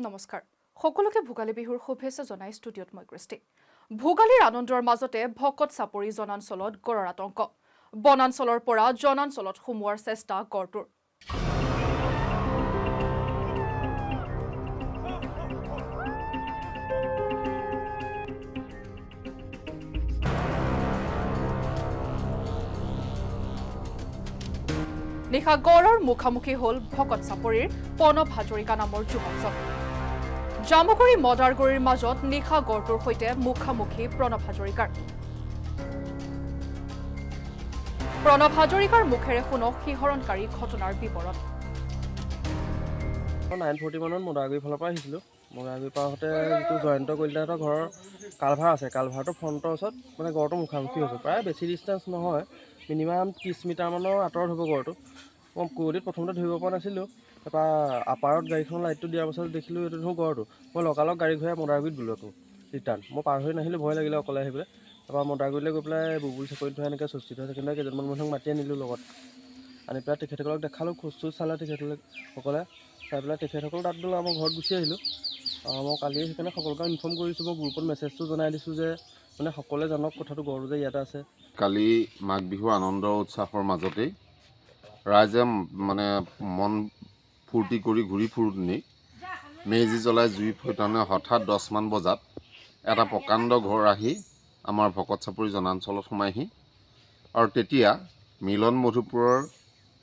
নমস্কাৰ সকলোকে ভোগালী বিহুৰ শুভেচ্ছা জনাই ষ্টুডিঅ'ত মই কৃষ্টি ভোগালীৰ আনন্দৰ মাজতে ভকত চাপৰি জনাঞ্চলত গড়ৰ আতংক বনাঞ্চলৰ পৰা জনাঞ্চলত সোমোৱাৰ চেষ্টা গড়টোৰ নিশা গড়ৰ মুখামুখি হ'ল ভকত চাপৰিৰ প্ৰণৱ হাজৰিকা নামৰ যুৱকজন জামুগুৰি মদাৰগুৰিৰ মাজত নিশা গড়টোৰ সৈতে মুখামুখি প্ৰণৱ হাজৰিকাৰ মুখেৰে শুনক শিহৰণকাৰী ঘটনাৰ বিৱৰণ 9:40 মানত মদাৰগুৰি ফালৰ পৰা আহিছিলোঁ মদাৰগুৰি পাওঁতে যিটো জয়ন্ত কলিতাহঁতৰ ঘৰৰ কালভাৰ আছে কালভাৰটোৰ ফ্ৰণ্টৰ ওচৰত মানে গড়টো মুখামুখি হৈছোঁ প্ৰায় বেছি ডিষ্টেঞ্চ নহয় মিনিমাম 30 মিটাৰমানৰ আঁতৰত হ'ব গড়টো মই কুঁৱলীত প্ৰথমতে ধৰিব পৰা নাছিলোঁ তাৰপৰা আপাৰত গাড়ীখন লাইটটো দিয়াৰ পাছত দেখিলোঁ এইটো দেখোন গড়টো মই লগালগ গাড়ী ঘূৰাই মদাৰগুৰিত গ'লোঁ আকৌ ৰিটাৰ্ণ মই পাৰ হৈ নাহিলোঁ ভয় লাগিলে অকলে আহিবলৈ তাৰপৰা মদাৰগুৰিলৈ গৈ পেলাই বুবুল চাকৰিত ধৰা এনেকৈ চচিত হৈ থাকিলে কেইজনমান মানুহক মাতি আনিলোঁ লগত আনি পেলাই তেখেতসকলক দেখালোঁ খোজ চোজ চালে তেখেতসকলে চাই পেলাই তেখেতসকল তাত গ'লোঁ মই ঘৰত গুচি আহিলোঁ মই কালি সেইকাৰণে সকলোকে ইনফৰ্ম কৰিছোঁ মই গ্ৰুপত মেছেজটো জনাই দিছোঁ যে মানে সকলোৱে জানক কথাটো গড়টো যে ইয়াতে আছে কালি মাঘ বিহুৰ আনন্দ উৎসাহৰ মাজতেই ৰাইজে মানে মন ফূৰ্তি কৰি ঘূৰি ফুৰোঁতে মেজি জ্বলাই জুই ফুটানে হঠাৎ 10মান বজাত এটা প্ৰকাণ্ড ঘৰ আহি আমাৰ ভকত চাপৰি জনাঞ্চলত সোমাইহি আৰু তেতিয়া মিলন মধুপুৰৰ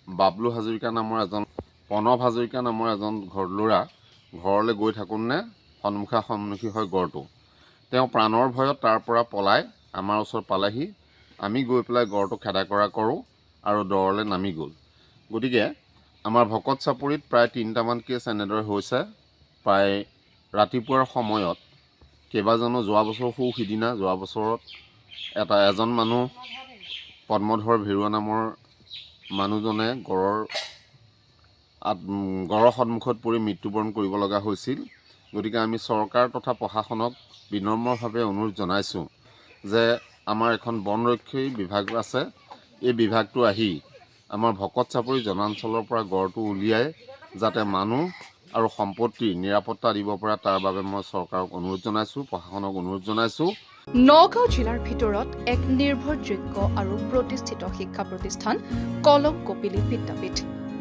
বাবলু হাজৰিকা নামৰ এজন প্ৰণৱ হাজৰিকা নামৰ এজন ল'ৰা ঘৰলৈ গৈ থাকোঁতে সন্মুখী হয় গড়টো তেওঁ প্ৰাণৰ ভয়ত তাৰ পৰা পলাই আমাৰ ওচৰত পালেহি আমি গৈ পেলাই গড়টো খেদা কৰা কৰোঁ আৰু দৰলৈ নামি গ'ল গতিকে আমাৰ ভকত চাপৰিত প্ৰায় 3টামান কেছ এনেদৰে হৈছে প্ৰায় ৰাতিপুৱাৰ সময়ত কেইবাজনো যোৱা বছৰ সিদিনা যোৱা বছৰত এজন মানুহ পদ্মধৰ ভেৰুৱা নামৰ মানুহজনে গড়ৰ সন্মুখত পৰি মৃত্যুবৰণ কৰিব লগা হৈছিল গতিকে আমি চৰকাৰ তথা প্ৰশাসনক বিনম্ৰভাৱে অনুৰোধ জনাইছোঁ যে আমাৰ এখন বনৰক্ষী বিভাগ আছে এই বিভাগটো আহি আমাৰ ভকত চাপৰি জনাঞ্চলৰ পৰা গড়টো উলিয়াই যাতে মানুহ আৰু সম্পত্তিৰ নিৰাপত্তা দিব পাৰে তাৰ বাবে মই চৰকাৰক অনুৰোধ জনাইছোঁ প্ৰশাসনক অনুৰোধ জনাইছোঁ নগাঁও জিলাৰ ভিতৰত এক নিৰ্ভৰযোগ্য আৰু প্ৰতিষ্ঠিত শিক্ষা প্ৰতিষ্ঠান কলম কপিলী বিদ্যাপীঠ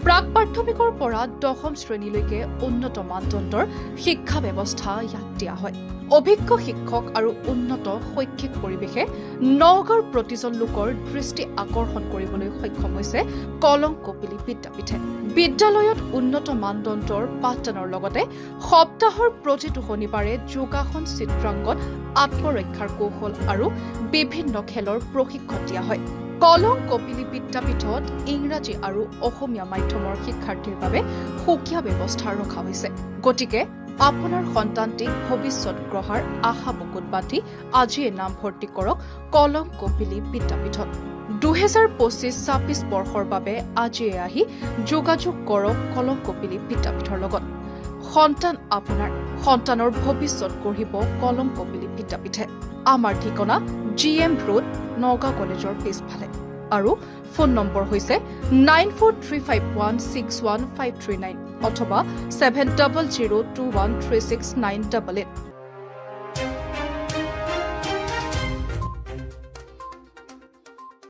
প্ৰাক প্ৰাথমিকৰ পৰা 10ম শ্ৰেণীলৈকে উন্নত মানদণ্ডৰ শিক্ষা ব্যৱস্থা ইয়াত দিয়া হয় অভিজ্ঞ শিক্ষক আৰু উন্নত শৈক্ষিক পৰিৱেশে নগাঁৱৰ প্ৰতিজন লোকৰ দৃষ্টি আকৰ্ষণ কৰিবলৈ সক্ষম হৈছে কলম কপিলী বিদ্যাপীঠে বিদ্যালয়ত উন্নত মানদণ্ডৰ পাঠদানৰ লগতে সপ্তাহৰ প্ৰতিটো শনিবাৰে যোগাসন চিত্ৰাংকন আত্মৰক্ষাৰ কৌশল আৰু বিভিন্ন খেলৰ প্ৰশিক্ষণ দিয়া হয় কলম কপিলী বিদ্যাপীঠত ইংৰাজী আৰু অসমীয়া মাধ্যমৰ শিক্ষাৰ্থীৰ বাবে সুকীয়া ব্যৱস্থা ৰখা হৈছে গতিকে আপোনাৰ সন্তানটিক ভৱিষ্যত গঢ়াৰ আশা বুকুত বান্ধি আজিয়ে নাম ভৰ্তি কৰক কলম কপিলী বিদ্যাপীঠত 2025-26 বৰ্ষৰ বাবে আজিয়ে আহি যোগাযোগ কৰক কলম কপিলী বিদ্যাপীঠৰ লগত সন্তান আপোনাৰ সন্তানৰ ভৱিষ্যত গঢ়িব কলম কপিলী বিদ্যাপীঠে আমাৰ ঠিকনা GM ৰোড নগাঁও কলেজৰ পিছফালে আৰু ফোন নম্বৰ হৈছে 9435161539 অথবা 7002136988